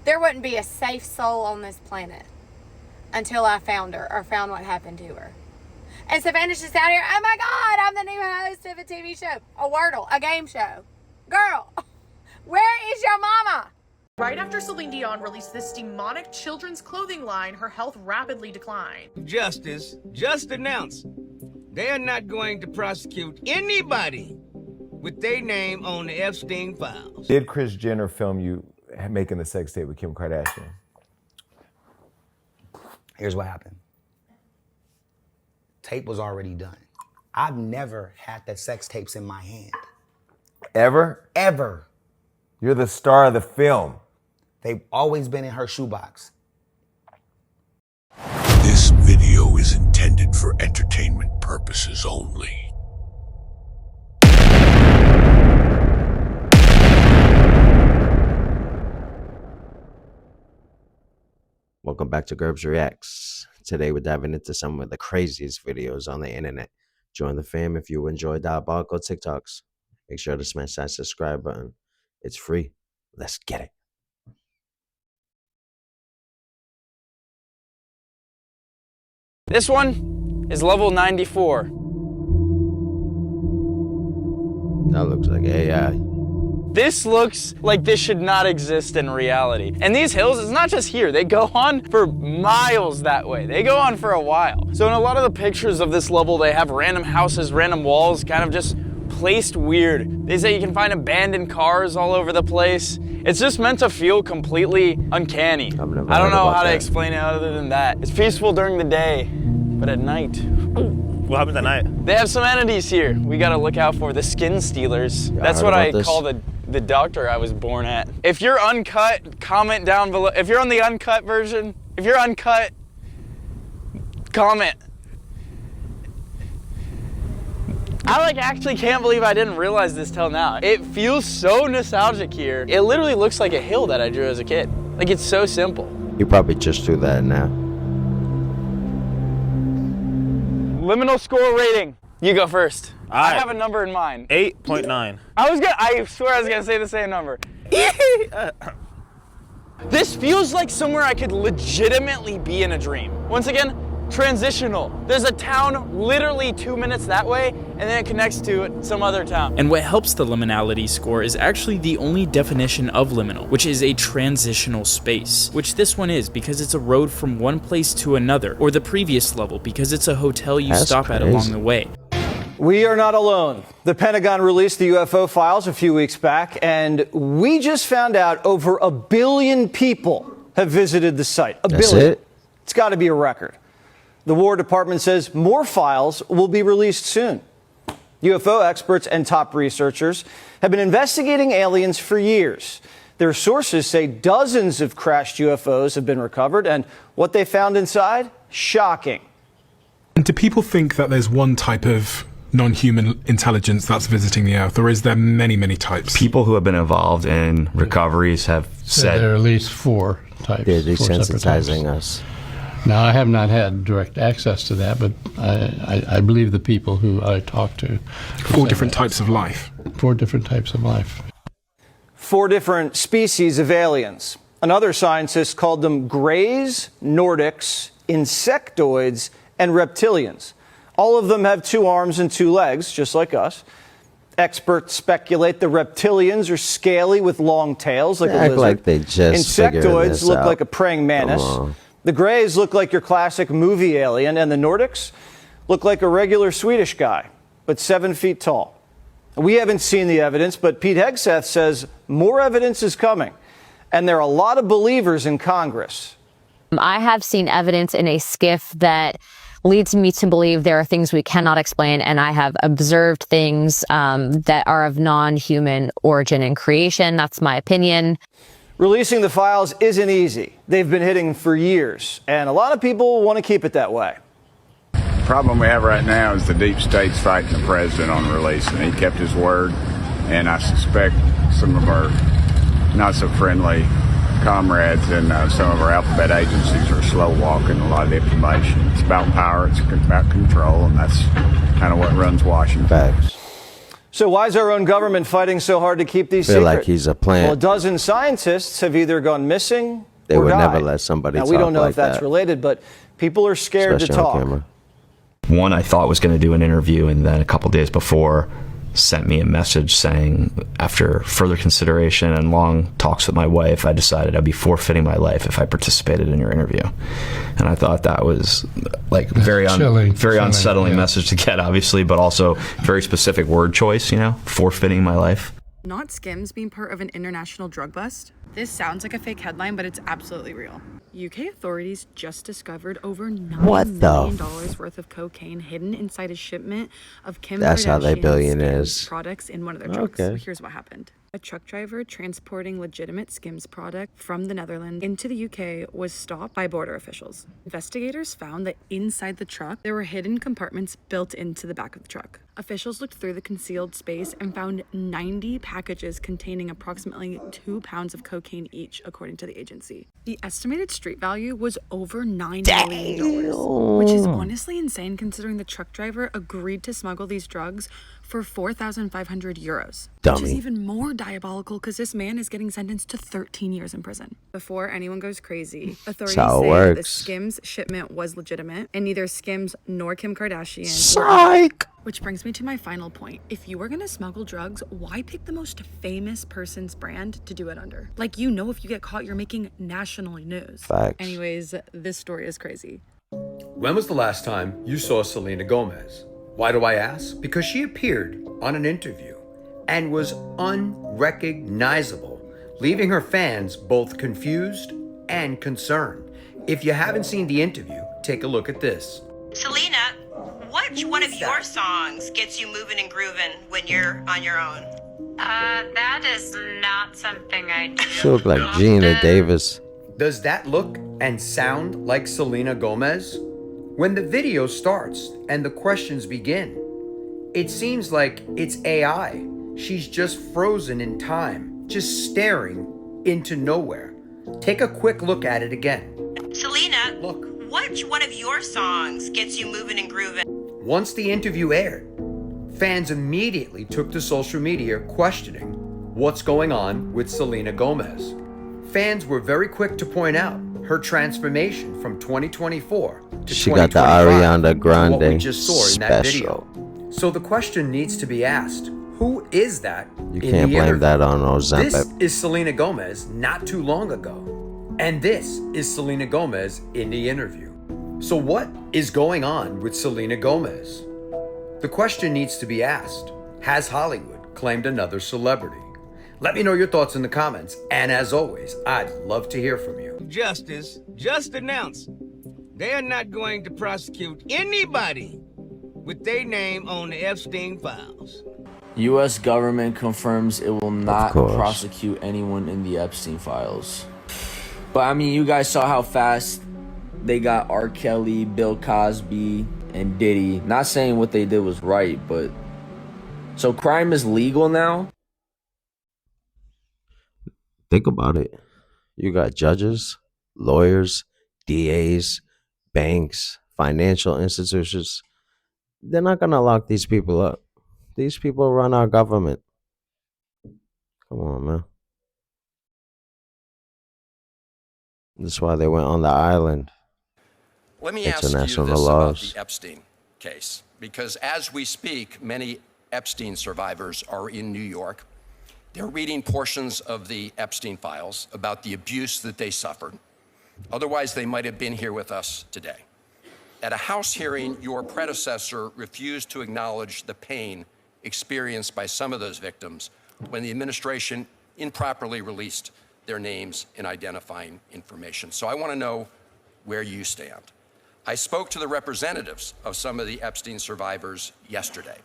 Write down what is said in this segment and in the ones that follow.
there wouldn't be a safe soul on this planet until I found her or found what happened to her. And Savannah's just out here, oh my God, I'm the new host of a TV show, a Wordle, a game show. Girl, where is your mama? Right after Celine Dion released this demonic children's clothing line, her health rapidly declined. Justice just announced they're not going to prosecute anybody with their name on the Epstein files. Did Kris Jenner film you making the sex tape with Kim Kardashian? Here's what happened. Tape was already done. I've never had that sex tapes in my hand. Ever? Ever. You're the star of the film. They've always been in her shoebox. This video is intended for entertainment purposes only. Welcome back to Gerbs Reacts. Today we're diving into some of the craziest videos on the internet. Join the fam if you enjoy diabolical TikToks. Make sure to smash that subscribe button. It's free. Let's get it. This one is level 94. That looks like AI. This looks like this should not exist in reality. And these hills, it's not just here. They go on for miles that way. They go on for a while. So in a lot of the pictures of this level, they have random houses, random walls, kind of just placed weird. They say you can find abandoned cars all over the place. It's just meant to feel completely uncanny. I don't know how to explain it other than that. It's peaceful during the day, but at night. What happens at night? They have some entities here. We gotta look out for the skin stealers. That's what I call the doctor I was born at. If you're uncut, comment down below. If you're on the uncut version, if you're uncut, comment. I actually can't believe I didn't realize this till now. It feels so nostalgic here. It literally looks like a hill that I drew as a kid. Like, it's so simple. You probably just drew that now. Liminal score rating. You go first. I have a number in mind. 8.9. I swear I was gonna say the same number. This feels like somewhere I could legitimately be in a dream. Once again, transitional. There's a town literally 2 minutes that way, and then it connects to some other town. And what helps the liminality score is actually the only definition of liminal, which is a transitional space, which this one is because it's a road from one place to another, or the previous level because it's a hotel you stop at along the way. We are not alone. The Pentagon released the UFO files a few weeks back, and we just found out over 1 billion people have visited the site. A billion. That's it? It's got to be a record. The War Department says more files will be released soon. UFO experts and top researchers have been investigating aliens for years. Their sources say dozens of crashed UFOs have been recovered, and what they found inside? Shocking. And do people think that there's one type of non-human intelligence that's visiting the Earth, or is there many, many types? People who have been involved in recoveries have said there are at least 4 types. They're desensitizing us. Now, I have not had direct access to that, but I believe the people who I talked to. 4 different types of life. 4 different types of life. 4 different species of aliens. Another scientist called them Greys, Nordics, Insectoids, and Reptilians. All of them have 2 arms and 2 legs, just like us. Experts speculate the reptilians are scaly with long tails, like a lizard. Like they just Insectoids look like a praying mantis. The Greys look like your classic movie alien, and the Nordics look like a regular Swedish guy, but 7 feet tall. We haven't seen the evidence, but Pete Hegseth says more evidence is coming, and there are a lot of believers in Congress. I have seen evidence in a skiff that leads me to believe there are things we cannot explain, and I have observed things that are of non-human origin and creation. That's my opinion. Releasing the files isn't easy. They've been hidden for years, and a lot of people want to keep it that way. The problem we have right now is the deep state's fighting the president on releasing. He kept his word, and I suspect some of our not so friendly comrades and some of our alphabet agencies are slow walking a lot of the information. It's about power, it's about control, and that's kind of what runs Washington. So why is our own government fighting so hard to keep these I feel secret? like he's a plant. Well, a dozen scientists have either gone missing They or would died. never let somebody Now, talk we don't know like if that's that. related, but people are scared Especially to on talk. camera. One I thought was going to do an interview, and then a couple days before sent me a message saying, after further consideration and long talks with my wife, I decided I'd be forfeiting my life if I participated in your interview. And I thought that was like very unsettling yeah. message to get, obviously, but also very specific word choice, you know, forfeiting my life. Not Skims being part of an international drug bust? This sounds like a fake headline, but it's absolutely real. UK authorities just discovered over $9 million worth of cocaine hidden inside a shipment of Kim That's how they Kardashian's billionaires. Skims products in one of their trucks. Okay. So here's what happened. A truck driver transporting legitimate Skims product from the Netherlands into the UK was stopped by border officials. Investigators found that inside the truck, there were hidden compartments built into the back of the truck. Officials looked through the concealed space and found 90 packages containing approximately 2 pounds of cocaine each, according to the agency. The estimated street value was over $9 million, which is honestly insane considering the truck driver agreed to smuggle these drugs for 4,500 euros. Which is Dummy. even more diabolical because this man is getting sentenced to 13 years in prison. Before anyone goes crazy, authorities how it say the works. Skims shipment was legitimate and neither Skims nor Kim Kardashian. Psych! Which brings me to my final point. If you were gonna smuggle drugs, why pick the most famous person's brand to do it under? Like, you know, if you get caught, you're making national news. Facts. Anyways, this story is crazy. When was the last time you saw Selena Gomez? Why do I ask? Because she appeared on an interview and was unrecognizable, leaving her fans both confused and concerned. If you haven't seen the interview, take a look at this. Selena, which one of your songs gets you moving and grooving when you're on your own? That is not something I do. She look like Gina Davis. Does that look and sound like Selena Gomez? When the video starts and the questions begin, it seems like it's AI. She's just frozen in time, just staring into nowhere. Take a quick look at it again. Selena, look. Which one of your songs gets you moving and grooving? Once the interview aired, fans immediately took to social media questioning what's going on with Selena Gomez. Fans were very quick to point out her transformation from 2024 to She got the 2025 Ariana to what we Grande just saw in that special. video. So the question needs to be asked, who is that You in can't the blame interview? that on Ozempic. This is Selena Gomez not too long ago. And this is Selena Gomez in the interview. So what is going on with Selena Gomez? The question needs to be asked. Has Hollywood claimed another celebrity? Let me know your thoughts in the comments. And as always, I'd love to hear from you. Justice just announced they are not going to prosecute anybody with their name on the Epstein files. U.S. government confirms it will not course. prosecute anyone in the Epstein files. But I mean, you guys saw how fast they got R. Kelly, Bill Cosby, and Diddy. Not saying what they did was right, but... So crime is legal now? Think about it. You got judges, lawyers, DAs, banks, financial institutions. They're not going to lock these people up. These people run our government. Come on, man. That's why they went on the island. Let me ask you this International about laws. the Epstein case, because as we speak, many Epstein survivors are in New York. They're reading portions of the Epstein files about the abuse that they suffered. Otherwise, they might have been here with us today. At a House hearing, your predecessor refused to acknowledge the pain experienced by some of those victims when the administration improperly released their names and identifying information. So I want to know where you stand. I spoke to the representatives of some of the Epstein survivors yesterday.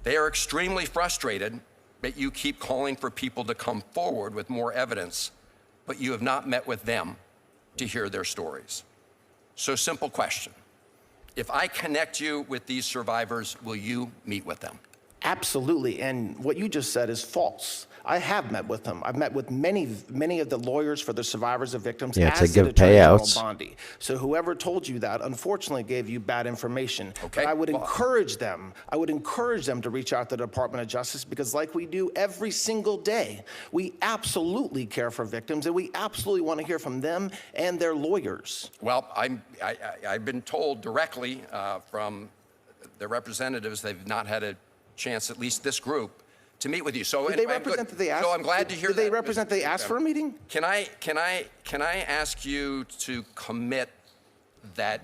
They are extremely frustrated that you keep calling for people to come forward with more evidence, but you have not met with them to hear their stories. So simple question. If I connect you with these survivors, will you meet with them? Absolutely, and what you just said is false. I have met with them. I've met with many of the lawyers for the survivors of victims. Yeah, to as did give Attorney General payouts. Bondi. So whoever told you that, unfortunately, gave you bad information. Okay, But I would well- encourage them. I would encourage them to reach out to the Department of Justice because, like we do every single day, we absolutely care for victims, and we absolutely want to hear from them and their lawyers. Well, I've been told directly from the representatives they've not had a chance, at least this group, to meet with you. So Did they and I'm good. represent that they asked? So I'm glad to hear Did that. they represent they asked for a meeting? Can I ask you to commit that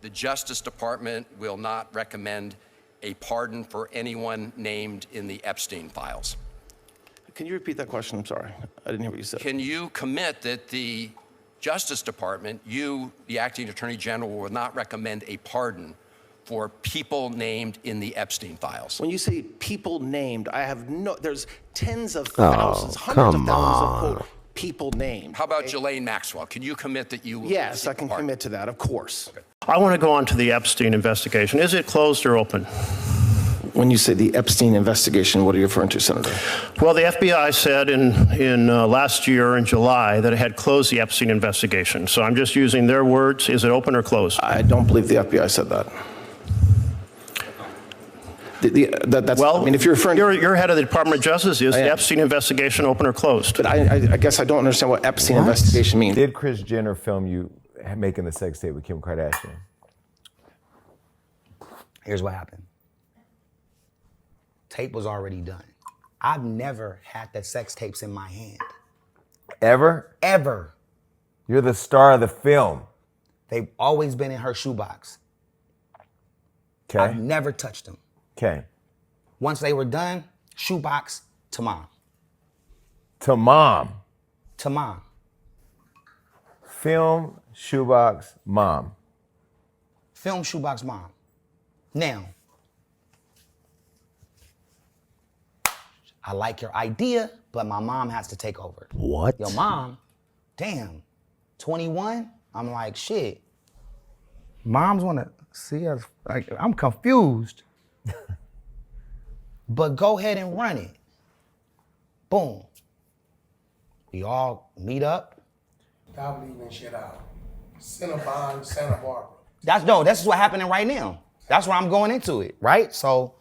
the Justice Department will not recommend a pardon for anyone named in the Epstein files? Can you repeat that question? I'm sorry. I didn't hear what you said. Can you commit that the Justice Department, you, the acting Attorney General, will not recommend a pardon for people named in the Epstein files? When you say people named, there's tens of Oh, thousands, hundreds come of thousands on. of quote, people named. How about Ghislaine Maxwell? Can you commit that you will Yes, seek I can a pardon? commit to that, of course. I want to go on to the Epstein investigation. Is it closed or open? When you say the Epstein investigation, what are you referring to, Senator? Well, the FBI said in last year in July that it had closed the Epstein investigation. So I'm just using their words. Is it open or closed? I don't believe the FBI said that. Well, I mean, if you're referring, you're head of the Department of Justice. Is the Epstein investigation open or closed? But I guess I don't understand what Epstein investigation means. Did Kris Jenner film you making the sex tape with Kim Kardashian? Here's what happened. Tape was already done. I've never had the sex tapes in my hand. Ever? Ever. You're the star of the film. They've always been in her shoebox. Okay. I've never touched them. Okay. Once they were done, shoebox to mom. To mom. To mom. Film, shoebox, mom. Film, shoebox, mom. Now, I like your idea, but my mom has to take over. What? Your mom, damn, 21? I'm like, shit. Moms want to see us, like, I'm confused. But go ahead and run it. Boom. We all meet up. Y'all leaving shit out. Cinnabon, Santa Barbara. This is what happening right now. That's where I'm going into it, right? So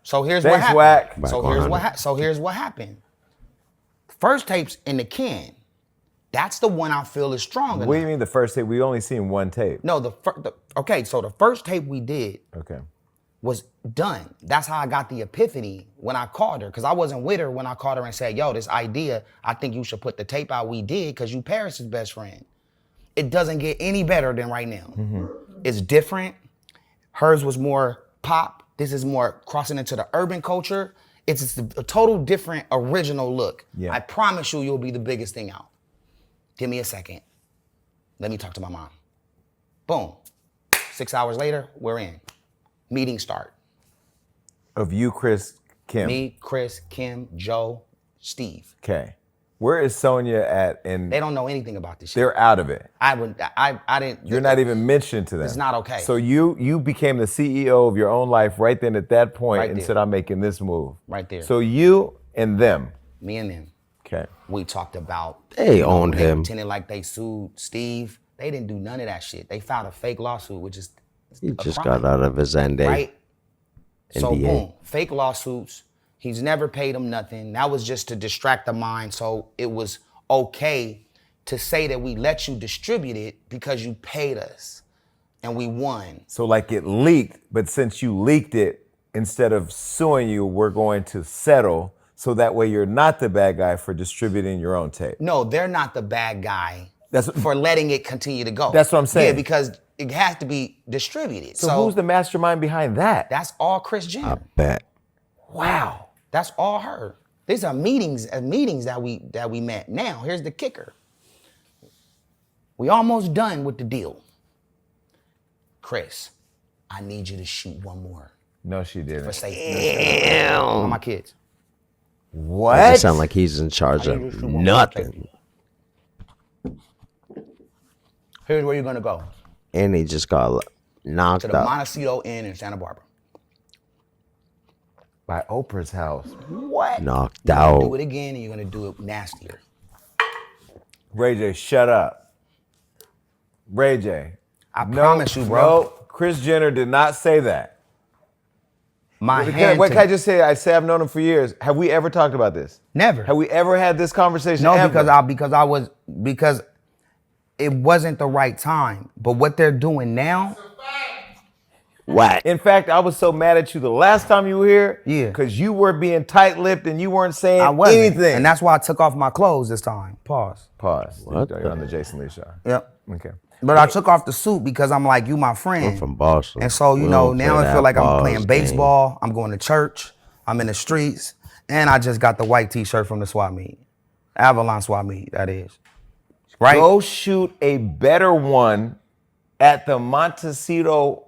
here's what Thanks, happened. Wack. So here's what happened. First tape's in the can. That's the one I feel is stronger. What do you mean the first tape? We only seen one tape. No, okay, so the first tape we did was done. That's how I got the epiphany when I called her, because I wasn't with her when I called her and said, yo, this idea, I think you should put the tape out we did because you Paris's best friend. It doesn't get any better than right now. It's different. Hers was more pop. This is more crossing into the urban culture. It's just a total different original look. Yeah. I promise you'll be the biggest thing out. Give me a second. Let me talk to my mom. Boom. 6 hours later, we're in. Meeting start. Of you, Kris, Kim. Me, Kris, Kim, Joe, Steve. Okay. Where is Sonia at? And They don't know anything about this shit. they're out of it. I didn't. You're not even mentioned to them. It's not okay. So you became the CEO of your own life right then at that point Right and there. said, I'm making this move. Right there. So you and them. Me and them. Okay. We talked about. They owned they him. Pretending like they sued Steve. They didn't do none of that shit. They filed a fake lawsuit, which is He a just crime, got out of his NDA. right? So NDA. boom, fake lawsuits. He's never paid them nothing. That was just to distract the mind. So it was okay to say that we let you distribute it because you paid us and we won. So like it leaked, but since you leaked it, instead of suing you, we're going to settle so that way you're not the bad guy for distributing your own tape. No, they're not the bad guy That's for letting it continue to go. That's what I'm saying. Yeah, because it has to be distributed. So who's the mastermind behind that? That's all Kris Jenner. Bet. Wow. That's all her. These are meetings that we met. Now, here's the kicker. We almost done with the deal. Kris, I need you to shoot one more No, she didn't. for safety. For my kids. What? Doesn't sound like he's in charge of nothing. Here's where you're gonna go. And he just got knocked To the out. Montecito Inn in Santa Barbara. By Oprah's house. What? Knocked You're gonna out. do it again, and you're gonna do it nastier. Ray J, shut up. Ray J. I promise you, bro. No, Kris Jenner did not say that. My What hand. can I just say? I say I've known him for years. Have we ever talked about this? Never. Have we ever had this conversation? No, ever? because it wasn't the right time. But what they're doing now. What? In fact, I was so mad at you the last time you were here. Yeah. Because you were being tight-lipped and you weren't saying I wasn't. anything. And that's why I took off my clothes this time. Pause. What? You're on the Jason Lee show. Yep. Okay. But I took off the suit because I'm like, you my friend. I'm from Boston. And so, We now don't I play feel that like I'm balls playing game. baseball. I'm going to church. I'm in the streets. And I just got the white t-shirt from the swap meet. Avalon swap meet, that is. Right? Go shoot a better one at the Montecito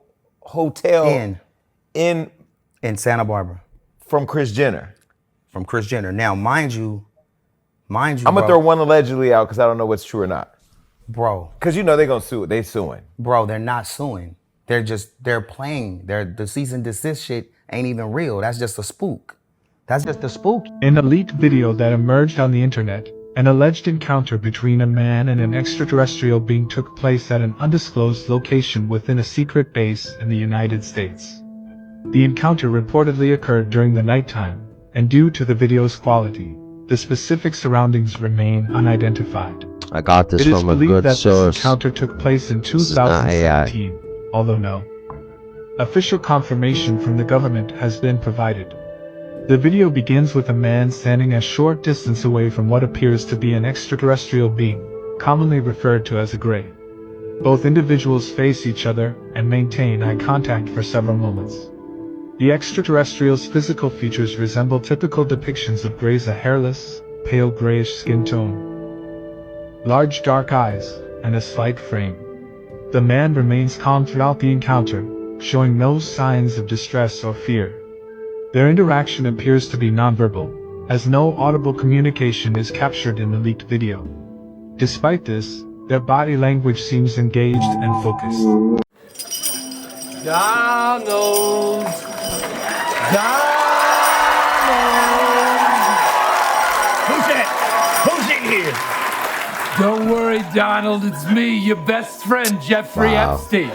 Hotel in Santa Barbara. From Kris Jenner. From Kris Jenner. Now, mind you, I'm gonna throw one allegedly out because I don't know what's true or not. Bro. Because you know they're gonna sue it. They suing. Bro, they're not suing. They're playing. The cease and desist shit ain't even real. That's just a spook. That's just a spook. In a leaked video that emerged on the internet, an alleged encounter between a man and an extraterrestrial being took place at an undisclosed location within a secret base in the United States. The encounter reportedly occurred during the nighttime, and due to the video's quality, the specific surroundings remain unidentified. I got this It is from a believed good that source. this encounter took place in This is not AI. 2017, although no official confirmation from the government has been provided. The video begins with a man standing a short distance away from what appears to be an extraterrestrial being, commonly referred to as a Grey. Both individuals face each other and maintain eye contact for several moments. The extraterrestrial's physical features resemble typical depictions of Greys: a hairless, pale grayish skin tone, large dark eyes, and a slight frame. The man remains calm throughout the encounter, showing no signs of distress or fear. Their interaction appears to be nonverbal, as no audible communication is captured in the leaked video. Despite this, their body language seems engaged and focused. Donald. Who's that? Who's in here? Don't worry, Donald. It's me, your best friend, Jeffrey Epstein.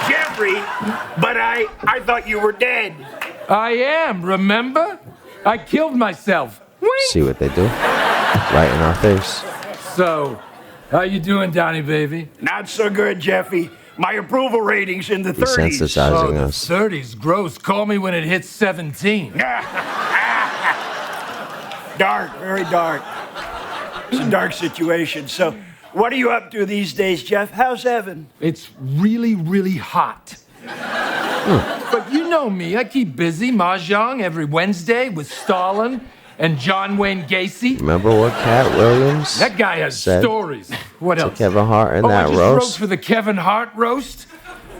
Jeffrey, but I thought you were dead. I am, remember? I killed myself. See what they do? Right in our face. So, how you doing, Donnie, baby? Not so good, Jeffy. My approval rating's in the 30s. Desensitizing the us. 30s, gross. Call me when it hits 17. Dark, very dark. It's a dark situation. So, what are you up to these days, Jeff? How's Evan? It's really, really hot. But you know me, I keep busy mahjong every Wednesday with Stalin and John Wayne Gacy. Remember what Cat Williams That guy has said stories. What to else? Kevin Hart in I that just roast? wrote for the Kevin Hart roast.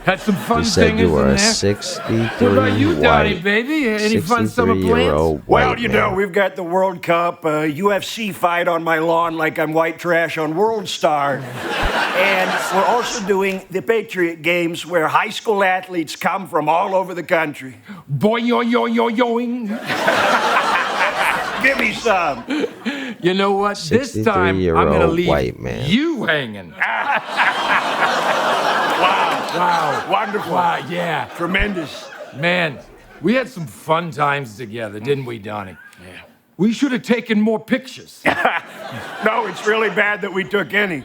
Had some fun You said singers you were in a there. 63 What about you, Donnie, white, baby? Any fun summer plans? 63-year-old Well, white you man. know, we've got the World Cup, UFC fight on my lawn like I'm white trash on World Star. And we're also doing the Patriot Games where high school athletes come from all over the country. Boing, yoing, yoing, yoing, yoing. Give me some. You know what? This time, I'm going to 63-year-old leave white man. you hanging. Wow. Wonderful. Wow, yeah. Tremendous. Man, we had some fun times together, didn't we, Donnie? Yeah. We should have taken more pictures. No, it's really bad that we took any.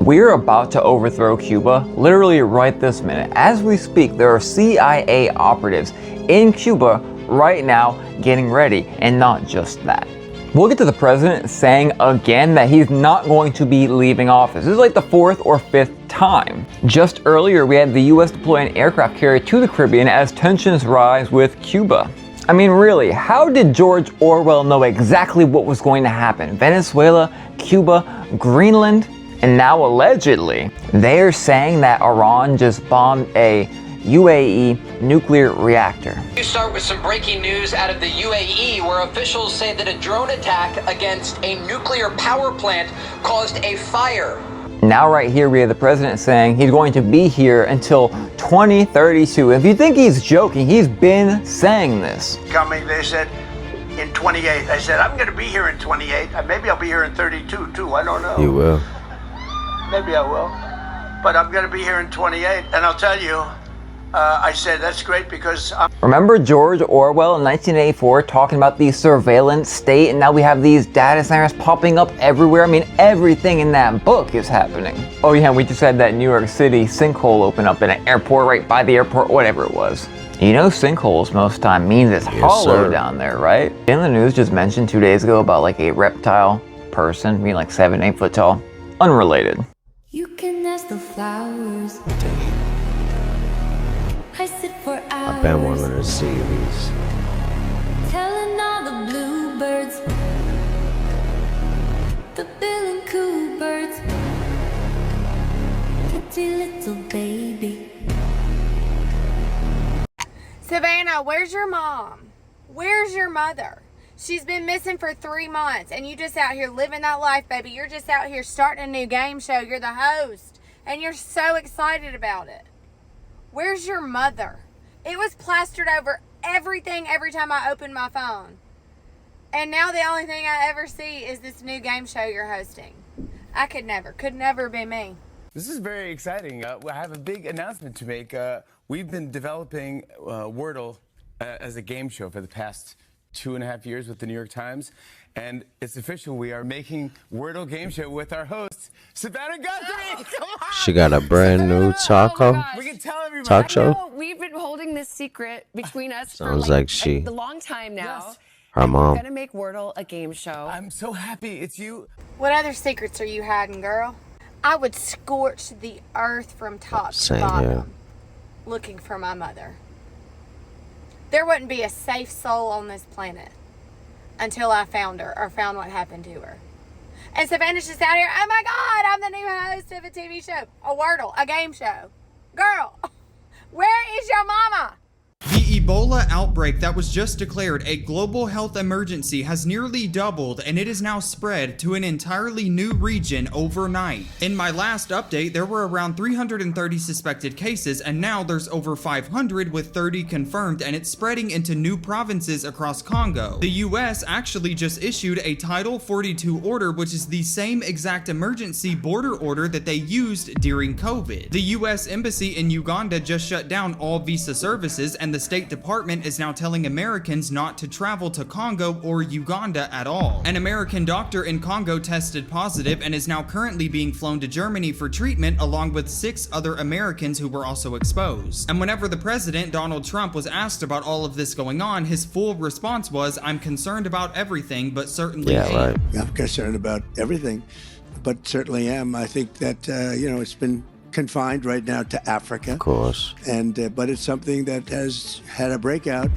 We're about to overthrow Cuba, literally right this minute. As we speak, there are CIA operatives in Cuba right now getting ready, and not just that. We'll get to the president saying again that he's not going to be leaving office. This is like the 4th or 5th time. Just earlier, we had the US deploy an aircraft carrier to the Caribbean as tensions rise with Cuba. I mean, really, how did George Orwell know exactly what was going to happen? Venezuela, Cuba, Greenland, and now allegedly, they're saying that Iran just bombed a UAE nuclear reactor. You start with some breaking news out of the UAE, where officials say that a drone attack against a nuclear power plant caused a fire. Now right here we have the president saying he's going to be here until 2032. If you think he's joking, he's been saying this. Coming, they said, in 28. I said, I'm going to be here in 28. Maybe I'll be here in 32 too. I don't know. You will. Maybe I will. But I'm going to be here in 28. And I'll tell you, I said, that's great because Remember George Orwell in 1984 talking about the surveillance state, and now we have these data centers popping up everywhere? I mean, everything in that book is happening. Oh yeah, we just had that New York City sinkhole open up in an airport, right by the airport, whatever it was. You know sinkholes most time means it's hollow down there, right? In the news just mentioned 2 days ago about like a reptile person being like 7-8 foot tall. Unrelated. You can ask the flowers. I sit for hours. I've been wanting to see these. Telling all the bluebirds, the bill and coo birds, pretty little baby. Savannah, where's your mom? Where's your mother? She's been missing for 3 months, and you just out here living that life, baby. You're just out here starting a new game show. You're the host, and you're so excited about it. Where's your mother? It was plastered over everything every time I open my phone. And now the only thing I ever see is this new game show you're hosting. I could never be me. This is very exciting. I have a big announcement to make. We've been developing Wordle as a game show for the past 2.5 years with the New York Times. And it's official. We are making Wordle game show with our host, Savannah Guthrie. Come on. She got a brand new taco. We can tell everybody. Talk show. No, we've been holding this secret between us Sounds for like she- a long time now. Yes. Her mom. We're gonna make Wordle a game show. I'm so happy it's you. What other secrets are you hiding, girl? I would scorch the earth from top to Same bottom here. looking for my mother. There wouldn't be a safe soul on this planet until I found her or found what happened to her. And Savannah's just out here, oh my God, I'm the new host of a TV show, a Wordle, a game show. Girl, where is your mama? The Ebola outbreak that was just declared a global health emergency has nearly doubled, and it is now spread to an entirely new region overnight. In my last update, there were around 330 suspected cases, and now there's over 500 with 30 confirmed, and it's spreading into new provinces across Congo. The US actually just issued a Title 42 order, which is the same exact emergency border order that they used during COVID. The US Embassy in Uganda just shut down all visa services, and the State Department is now telling Americans not to travel to Congo or Uganda at all. An American doctor in Congo tested positive and is now currently being flown to Germany for treatment, along with 6 other Americans who were also exposed. And whenever the president, Donald Trump, was asked about all of this going on, his full response was, "I'm concerned about everything, but certainly ain't." I'm concerned about everything, but certainly am. I think that, it's been confined right now to Africa. Of course. And but it's something that has had a breakout.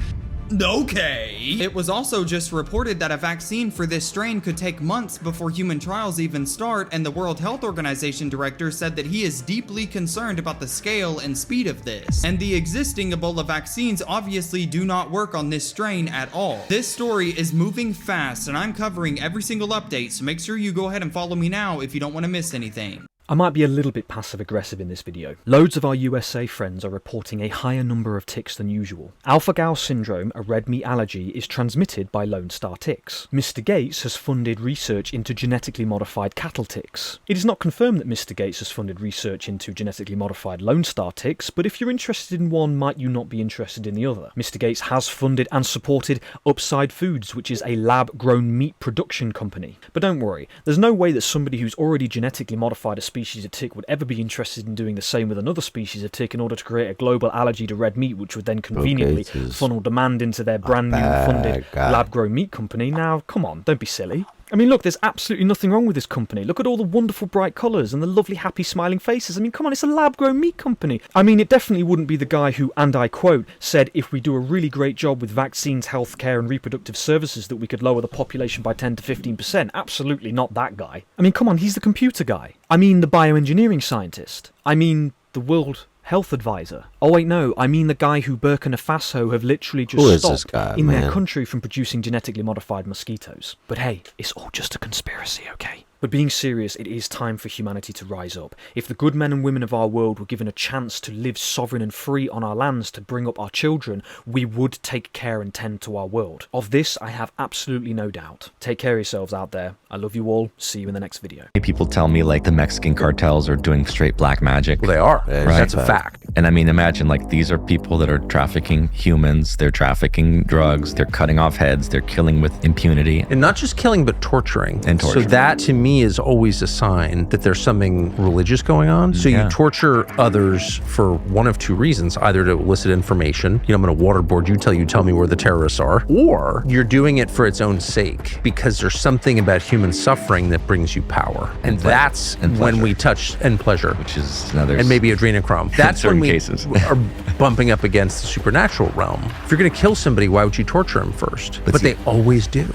Okay. It was also just reported that a vaccine for this strain could take months before human trials even start, and the World Health Organization director said that he is deeply concerned about the scale and speed of this. And the existing Ebola vaccines obviously do not work on this strain at all. This story is moving fast, and I'm covering every single update, so make sure you go ahead and follow me now if you don't want to miss anything. I might be a little bit passive-aggressive in this video. Loads of our USA friends are reporting a higher number of ticks than usual. Alpha-Gal syndrome, a red meat allergy, is transmitted by Lone Star ticks. Mr. Gates has funded research into genetically modified cattle ticks. It is not confirmed that Mr. Gates has funded research into genetically modified Lone Star ticks, but if you're interested in one, might you not be interested in the other? Mr. Gates has funded and supported Upside Foods, which is a lab-grown meat production company. But don't worry, there's no way that somebody who's already genetically modified a species of tick would ever be interested in doing the same with another species of tick in order to create a global allergy to red meat, which would then conveniently funnel demand into their brand new funded lab-grown meat company. Now, come on, don't be silly. I mean, look, there's absolutely nothing wrong with this company. Look at all the wonderful bright colours and the lovely happy smiling faces. I mean, come on, it's a lab-grown meat company. I mean, it definitely wouldn't be the guy who, and I quote, said if we do a really great job with vaccines, healthcare and reproductive services that we could lower the population by 10 to 15%. Absolutely not that guy. I mean, come on, he's the computer guy. I mean, the bioengineering scientist. I mean, the World Health Advisor. Oh wait, no, I mean the guy who Burkina Faso have literally just stopped in their country from producing genetically modified mosquitoes. But hey, it's all just a conspiracy, okay? But being serious, it is time for humanity to rise up. If the good men and women of our world were given a chance to live sovereign and free on our lands to bring up our children, we would take care and tend to our world. Of this, I have absolutely no doubt. Take care of yourselves out there. I love you all. See you in the next video. People tell me like the Mexican cartels are doing straight black magic. Well, they are. Right? That's a fact. And I mean, imagine like these are people that are trafficking humans, they're trafficking drugs, they're cutting off heads, they're killing with impunity. And not just killing, but torturing. And torturing. So that to me is always a sign that there's something religious going on. So you torture others for one of two reasons, either to elicit information, you know, I'm gonna waterboard you till you tell me where the terrorists are, or you're doing it for its own sake because there's something about human suffering that brings you power. And that's when we touch, and pleasure. Which is another. And maybe adrenochrome. That's when we cases. are bumping up against the supernatural realm. If you're gonna kill somebody, why would you torture them first? But they always do.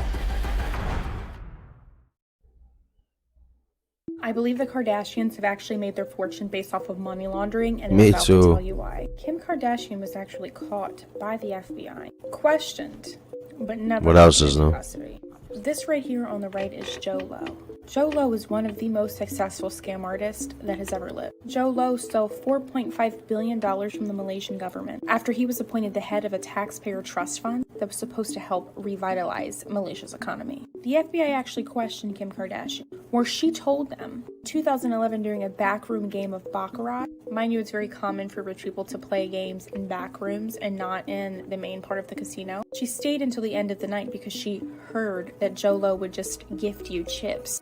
I believe the Kardashians have actually made their fortune based off of money laundering, and Me I'm about too. to tell you why. Kim Kardashian was actually caught by the FBI, questioned, but never What else taken is into new? custody. This right here on the right is Joe Lowe. Joe Lowe is one of the most successful scam artists that has ever lived. Joe Lowe stole $4.5 billion from the Malaysian government after he was appointed the head of a taxpayer trust fund that was supposed to help revitalize Malaysia's economy. The FBI actually questioned Kim Kardashian, where she told them, 2011 during a backroom game of Baccarat. Mind you, it's very common for rich people to play games in back rooms and not in the main part of the casino. She stayed until the end of the night because she heard that Joe Lowe would just gift you chips.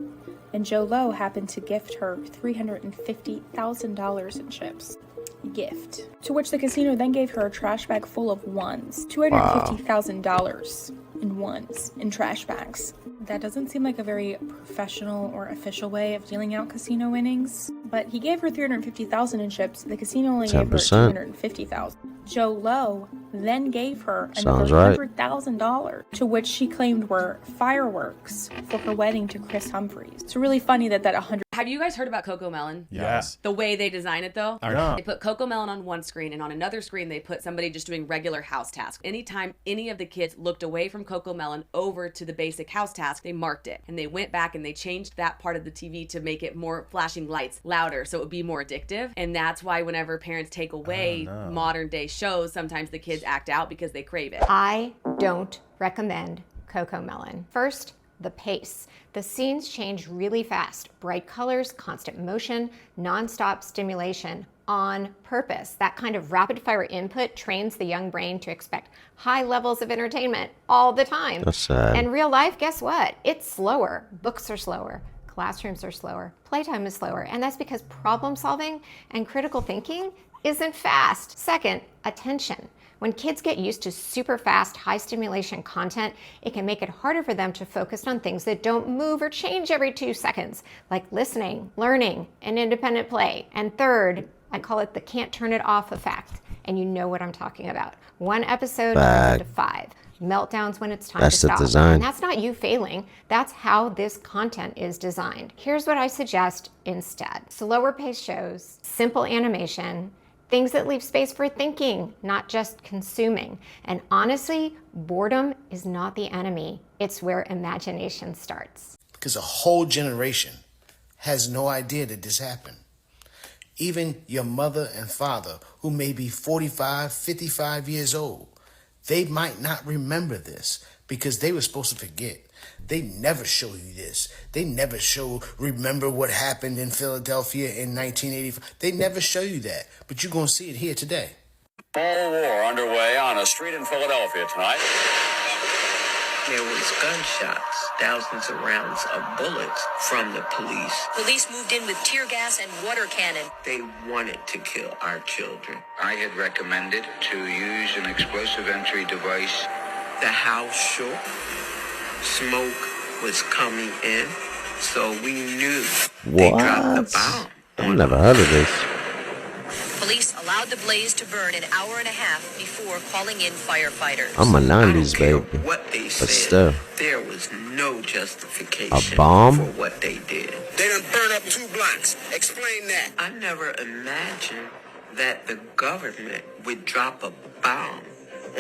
And Joe Lowe happened to gift her $350,000 in chips. Gift. To which the casino then gave her a trash bag full of ones. $250,000 in ones, in trash bags. That doesn't seem like a very professional or official way of dealing out casino winnings. But he gave her $350,000 in chips. The casino only gave her 10%. $250,000. Joe Lowe then gave her Sounds another right. $100,000, to which she claimed were fireworks for her wedding to Chris Humphries. It's really funny that that 100. Have you guys heard about Coco Melon? Yes. The way they design it though? No. They put Coco Melon on one screen, and on another screen they put somebody just doing regular house tasks. Anytime any of the kids looked away from Coco Melon over to the basic house task, they marked it. And they went back and they changed that part of the TV to make it more flashing lights, louder, so it would be more addictive. And that's why whenever parents take away modern day shows, sometimes the kids act out because they crave it. I don't recommend Coco Melon. First, the pace. The scenes change really fast. Bright colors, constant motion, nonstop stimulation on purpose. That kind of rapid fire input trains the young brain to expect high levels of entertainment all the time. That's sad. And real life, guess what? It's slower. Books are slower. Classrooms are slower. Playtime is slower. And that's because problem solving and critical thinking isn't fast. Second, attention. When kids get used to super fast, high stimulation content, it can make it harder for them to focus on things that don't move or change every 2 seconds, like listening, learning, and independent play. And third, I call it the can't turn it off effect. And you know what I'm talking about. One episode turns into 5. Meltdowns when it's time That's to the stop. design. And that's not you failing. That's how this content is designed. Here's what I suggest instead. Slower paced shows, simple animation, things that leave space for thinking, not just consuming. And honestly, boredom is not the enemy. It's where imagination starts. Because a whole generation has no idea that this happened. Even your mother and father, who may be 45, 55 years old, they might not remember this because they were supposed to forget. They never show you this. They never remember what happened in Philadelphia in 1985. They never show you that, but you're going to see it here today. Small war underway on a street in Philadelphia tonight. There was gunshots, thousands of rounds of bullets from the police. Police moved in with tear gas and water cannon. They wanted to kill our children. I had recommended to use an explosive entry device. The house shook. Smoke was coming in, so we knew they dropped the bomb. I've never heard of this. Police allowed the blaze to burn an hour and a half before calling in firefighters. I'm a 90s baby. What they But said, still. there was no justification A bomb? for what they did. They done burn up 2 blocks. Explain that. I never imagined that the government would drop a bomb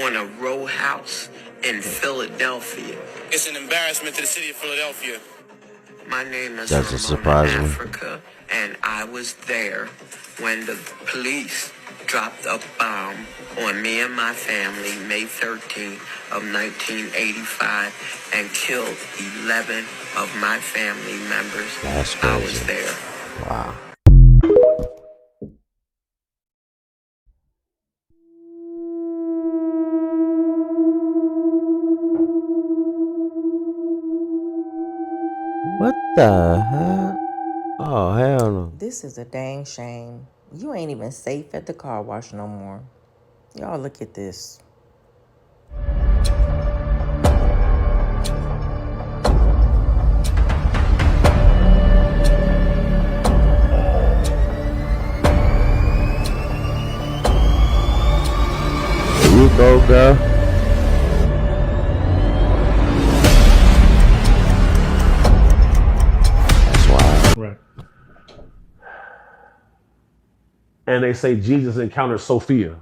on a row house in Philadelphia. It's an embarrassment to the city of Philadelphia. My name is Doesn't surprise me. Africa, and I was there when the police dropped a bomb on me and my family May 13th of 1985 and killed 11 of my family members. That's I was crazy. there. Wow. What the heck? Oh, hell no. This is a dang shame. You ain't even safe at the car wash no more. Y'all look at this. There you go, girl. That's wild. Right. And they say Jesus encountered Sophia.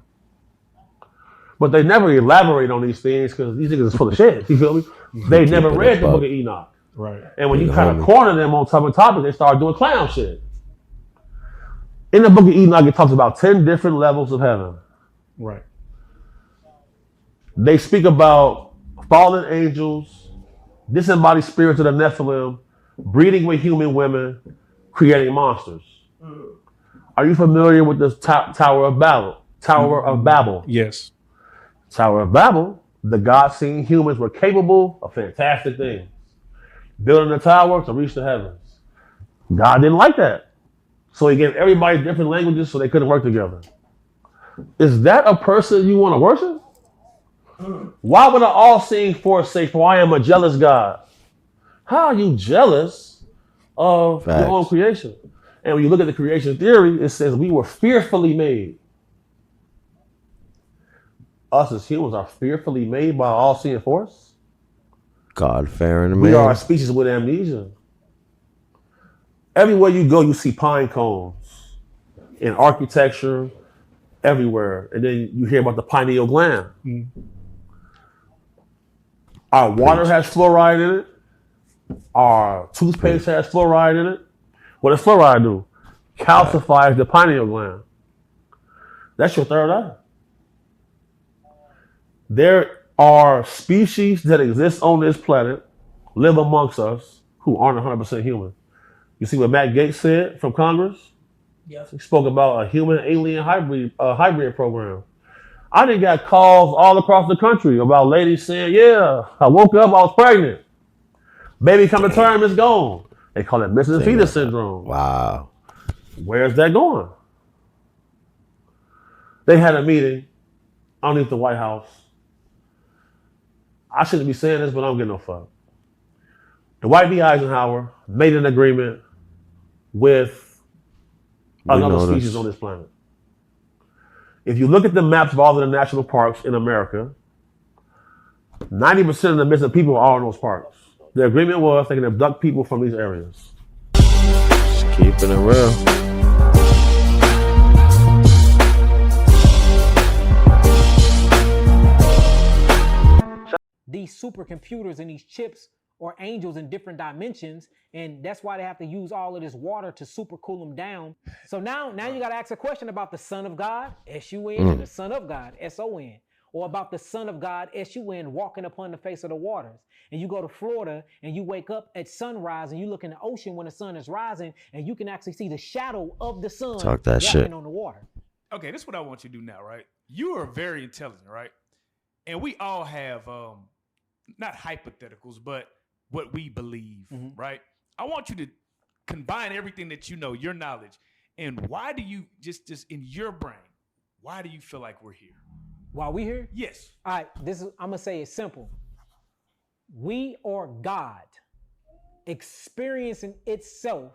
But they never elaborate on these things because these niggas is full of shit. You feel me? They never read the book of Enoch. Right. And when you Big kind of homie. corner them on some topics, they start doing clown shit. In the book of Enoch, it talks about 10 different levels of heaven. Right. They speak about fallen angels, disembodied spirits of the Nephilim, breeding with human women, creating monsters. Are you familiar with this Tower of Babel? Tower of Babel. Yes. Tower of Babel, the God-seeing humans were capable of fantastic things. Building a tower to reach the heavens. God didn't like that. So he gave everybody different languages so they couldn't work together. Is that a person you want to worship? Why would an all-seeing force say, "For I am a jealous God"? How are you jealous of your own creation? And when you look at the creation theory, it says we were fearfully made. Us as humans are fearfully made by an all-seeing force. God-fearing We man. are a species with amnesia. Everywhere you go, you see pine cones in architecture, everywhere. And then you hear about the pineal gland. Our water has fluoride in it. Our toothpaste has fluoride in it. What does fluoride do? Calcifies the pineal gland. That's your third eye. There are species that exist on this planet, live amongst us, who aren't 100% human. You see what Matt Gaetz said from Congress? Yes. He spoke about a human-alien hybrid program. I done got calls all across the country about ladies saying, "Yeah, I woke up, I was pregnant. Baby come to term, it's gone." They call it missing fetus syndrome. Wow. Where's that going? They had a meeting underneath the White House. I shouldn't be saying this, but I don't give no fuck. Dwight D. Eisenhower made an agreement with another species on this planet. If you look at the maps of all of the national parks in America, 90% of the missing people are in those parks. The agreement was they can abduct people from these areas. Just keeping it real. These supercomputers and these chips are angels in different dimensions, and that's why they have to use all of this water to super cool them down. So now you got to ask a question about the Son of God, S-U-N, and the Son of God, S-O-N, or about the Son of God, S-U-N, walking upon the face of the waters. And you go to Florida and you wake up at sunrise and you look in the ocean when the sun is rising, and you can actually see the shadow of the sun walking on the water. Okay, this is what I want you to do now, right? You are very intelligent, right? And we all have not hypotheticals, but what we believe, right? I want you to combine everything that you know, your knowledge, and why do you just in your brain, why do you feel like we're here? Why we here? Yes. All right, I'm gonna say it's simple. We are God experiencing itself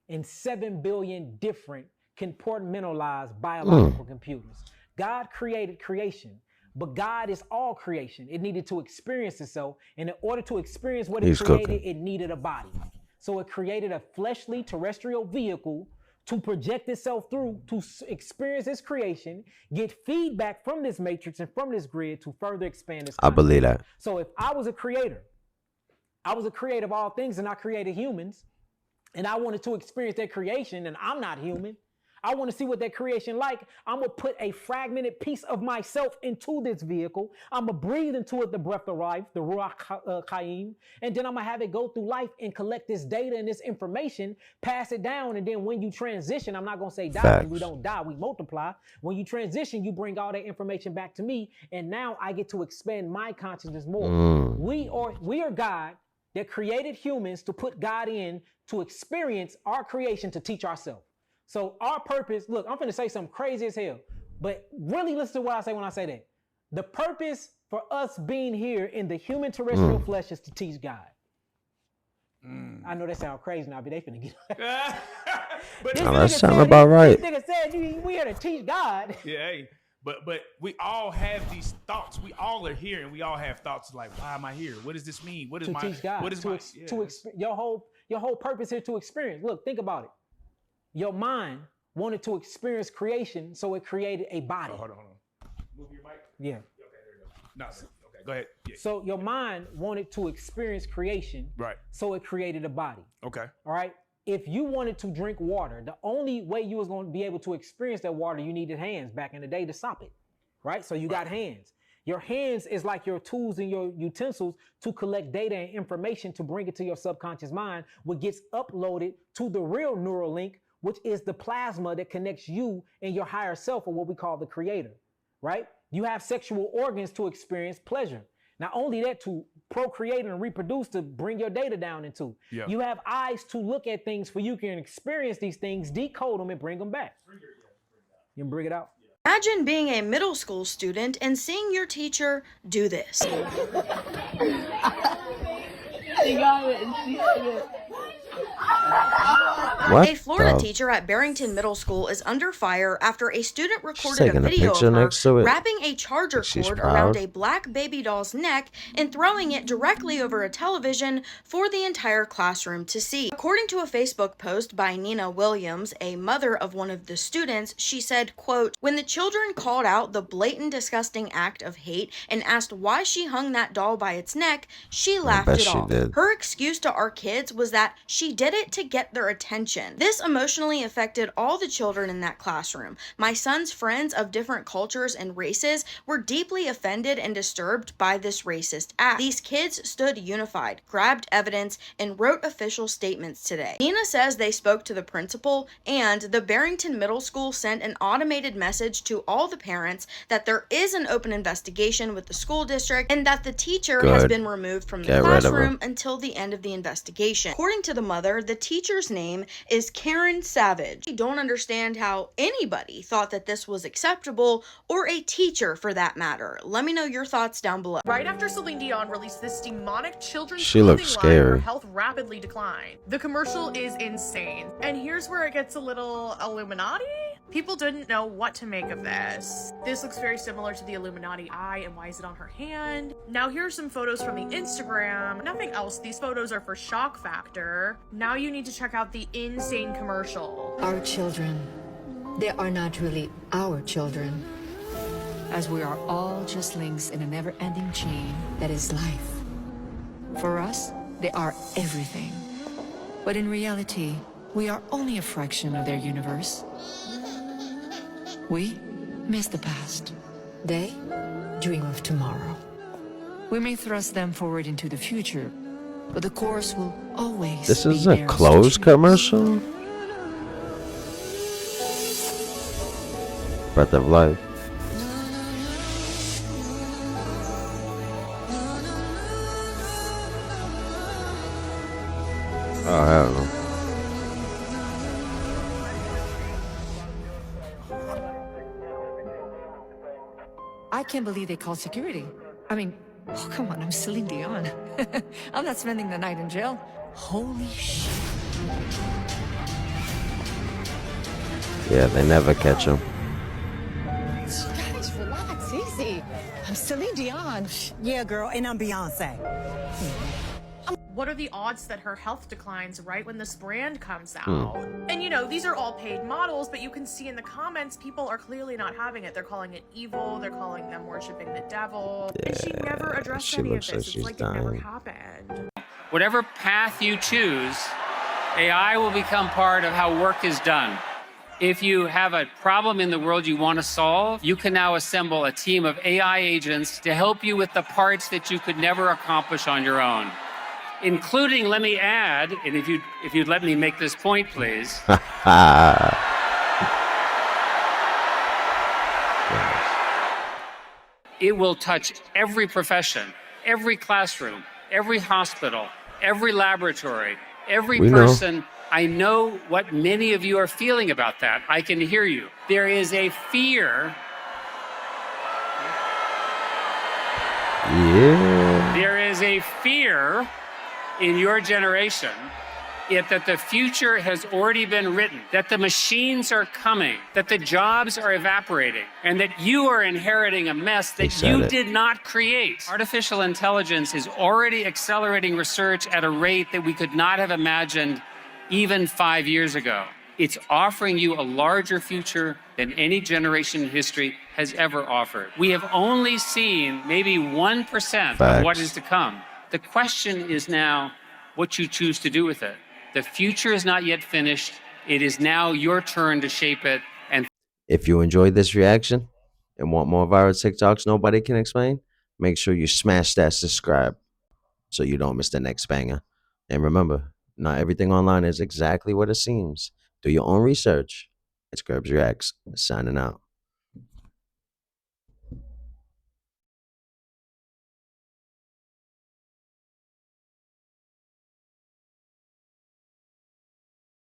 in 7 billion different compartmentalized biological computers. God created creation, but God is all creation. It needed to experience itself, and in order to experience what it created, it needed a body. So it created a fleshly terrestrial vehicle to project itself through, to experience its creation, get feedback from this matrix and from this grid to further expand its I believe that. So if I was a creator, I was a creator of all things and I created humans. And I wanted to experience that creation, and I'm not human. I want to see what that creation like. I'm going to put a fragmented piece of myself into this vehicle. I'm going to breathe into it the breath of life, the Ruach Chaim, and then I'm going to have it go through life and collect this data and this information, pass it down, and then when you transition, I'm not going to say die, because we don't die, we multiply. When you transition, you bring all that information back to me, and now I get to expand my consciousness more. We are God that created humans to put God in, to experience our creation, to teach ourselves. So our purpose, look, I'm finna say something crazy as hell, but really listen to what I say when I say that. The purpose for us being here in the human terrestrial flesh is to teach God. I know that sounds crazy now, but they finna get But that sounds about right. This nigga said we here to teach God. Yeah, hey, but we all have these thoughts. We all are here, and we all have thoughts like, why am I here? What does this mean? What is my? Teach God. What is Your whole purpose here to experience. Look, think about it. Your mind wanted to experience creation, so it created a body. Hold on. Move your mic. Yeah. Okay, there you go. No, okay, go ahead. Yeah. So your mind wanted to experience creation, Right. so it created a body. Okay. All right. If you wanted to drink water, the only way you was going to be able to experience that water, you needed hands back in the day to stop it. Right. So you got hands. Your hands is like your tools and your utensils to collect data and information to bring it to your subconscious mind, what gets uploaded to the real neural link, which is the plasma that connects you and your higher self, or what we call the creator, right? You have sexual organs to experience pleasure. Not only that, to procreate and reproduce, to bring your data down into. Yeah. You have eyes to look at things for you can experience these things, decode them, and bring them back. You can bring it out. Imagine being a middle school student and seeing your teacher do this. She got it. She got it. What A Florida the- teacher at Barrington Middle School is under fire after a student recorded taking a a video picture of her next to it. wrapping a charger She's cord proud. around a black baby doll's neck and throwing it directly over a television for the entire classroom to see. According to a Facebook post by Nina Williams, a mother of one of the students, she said, quote, "When the children called out the blatant, disgusting act of hate and asked why she hung that doll by its neck, she laughed bet it she off. did. Her excuse to our kids was that she did it to get their attention. This emotionally affected all the children in that classroom. My son's friends of different cultures and races were deeply offended and disturbed by this racist act. These kids stood unified, grabbed evidence, and wrote official statements today." Nina says they spoke to the principal, and the Barrington Middle School sent an automated message to all the parents that there is an open investigation with the school district and that the teacher has Good. been removed from the Get rid of her. classroom until the end of the investigation. According to the mother, the teacher's name is Karen Savage. I don't understand how anybody thought that this was acceptable, or a teacher for that matter. Let me know your thoughts down below. Right after Celine Dion released this demonic children's She looks clothing line, her scary. health rapidly declined. The commercial is insane. And here's where it gets a little Illuminati? People didn't know what to make of this. This looks very similar to the Illuminati eye, and why is it on her hand? Now here are some photos from the Instagram. Nothing else, these photos are for shock factor. Now you need to check out the insane commercial. Our children, they are not really our children, as we are all just links in a never-ending chain that is life. For us, they are everything. But in reality, we are only a fraction of their universe. We miss the past. They dream of tomorrow. We may thrust them forward into the future, but the course will always This be is a theirs to clothes choose. commercial? Breath of life. Oh, hell no. I can't believe they called security. I mean, oh, come on, I'm Celine Dion. I'm not spending the night in jail. Holy shit. Yeah, they never catch him. Guys, relax, easy. I'm Celine Dion. Yeah, girl, and I'm Beyonce. What are the odds that her health declines right when this brand comes out? And you know, these are all paid models, but you can see in the comments, people are clearly not having it. They're calling it evil. They're calling them worshiping the devil. And she never addressed she any of looks like this. she's It's like it never dying. happened. Whatever path you choose, AI will become part of how work is done. If you have a problem in the world you want to solve, you can now assemble a team of AI agents to help you with the parts that you could never accomplish on your own. Including, let me add, and if you'd let me make this point, please. It will touch every profession, every classroom, every hospital, every laboratory, every person. I know what many of you are feeling about that. I can hear you. There is a fear. Yeah. There is a fear in your generation that the future has already been written, that the machines are coming, that the jobs are evaporating, and that you are inheriting a mess that you did not create. Artificial intelligence is already accelerating research at a rate that we could not have imagined even 5 years ago. It's offering you a larger future than any generation in history has ever offered. We have only seen maybe 1% of what is to come. The question is now what you choose to do with it. The future is not yet finished. It is now your turn to shape it. And if you enjoyed this reaction and want more viral TikToks nobody can explain, make sure you smash that subscribe so you don't miss the next banger. And remember, not everything online is exactly what it seems. Do your own research. It's Gerbs Reacts, signing out.